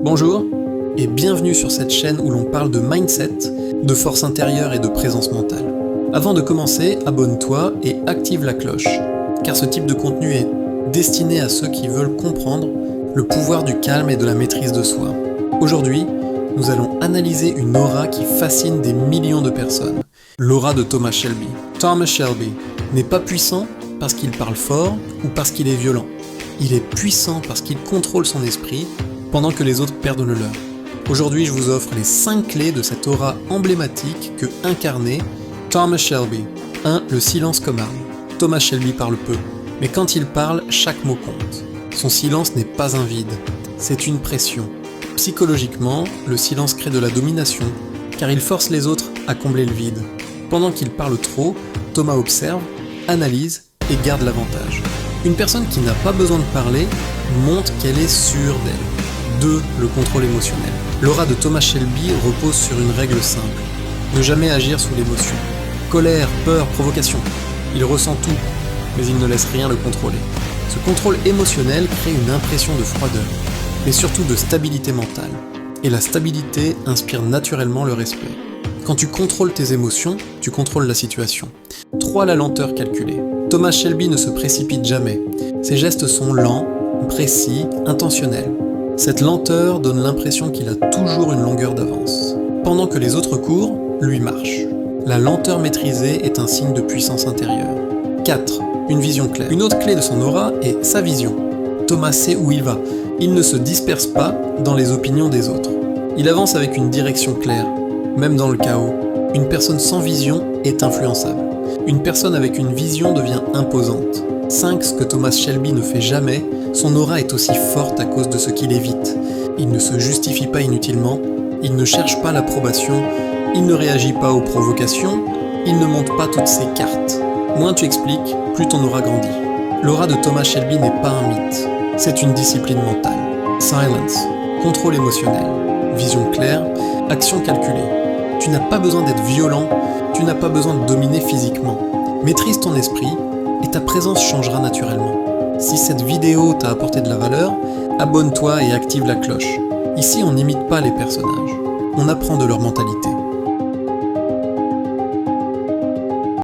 Bonjour et bienvenue sur cette chaîne où l'on parle de mindset, de force intérieure et de présence mentale. Avant de commencer, abonne-toi et active la cloche, car ce type de contenu est destiné à ceux qui veulent comprendre le pouvoir du calme et de la maîtrise de soi. Aujourd'hui, nous allons analyser une aura qui fascine des millions de personnes, l'aura de Thomas Shelby. Thomas Shelby n'est pas puissant parce qu'il parle fort ou parce qu'il est violent. Il est puissant parce qu'il contrôle son esprit pendant que les autres perdent le leur. Aujourd'hui, je vous offre les 5 clés de cette aura emblématique que incarnait Thomas Shelby. 1. Le silence comme arme. Thomas Shelby parle peu, mais quand il parle, chaque mot compte. Son silence n'est pas un vide, c'est une pression. Psychologiquement, le silence crée de la domination, car il force les autres à combler le vide. Pendant qu'il parle trop, Thomas observe, analyse et garde l'avantage. Une personne qui n'a pas besoin de parler montre qu'elle est sûre d'elle. 2. Le contrôle émotionnel. L'aura de Thomas Shelby repose sur une règle simple. Ne jamais agir sous l'émotion. Colère, peur, provocation. Il ressent tout, mais il ne laisse rien le contrôler. Ce contrôle émotionnel crée une impression de froideur, mais surtout de stabilité mentale. Et la stabilité inspire naturellement le respect. Quand tu contrôles tes émotions, tu contrôles la situation. 3. La lenteur calculée. Thomas Shelby ne se précipite jamais. Ses gestes sont lents, précis, intentionnels. Cette lenteur donne l'impression qu'il a toujours une longueur d'avance. Pendant que les autres courent, lui marche. La lenteur maîtrisée est un signe de puissance intérieure. 4. Une vision claire. Une autre clé de son aura est sa vision. Thomas sait où il va. Il ne se disperse pas dans les opinions des autres. Il avance avec une direction claire, même dans le chaos. Une personne sans vision est influençable. Une personne avec une vision devient imposante. 5. Ce que Thomas Shelby ne fait jamais, son aura est aussi forte à cause de ce qu'il évite. Il ne se justifie pas inutilement, il ne cherche pas l'approbation, il ne réagit pas aux provocations, il ne monte pas toutes ses cartes. Moins tu expliques, plus ton aura grandit. L'aura de Thomas Shelby n'est pas un mythe, c'est une discipline mentale. Silence, contrôle émotionnel, vision claire, action calculée. Tu n'as pas besoin d'être violent, tu n'as pas besoin de dominer physiquement. Maîtrise ton esprit et ta présence changera naturellement. Si cette vidéo t'a apporté de la valeur, abonne-toi et active la cloche. Ici, on n'imite pas les personnages, on apprend de leur mentalité.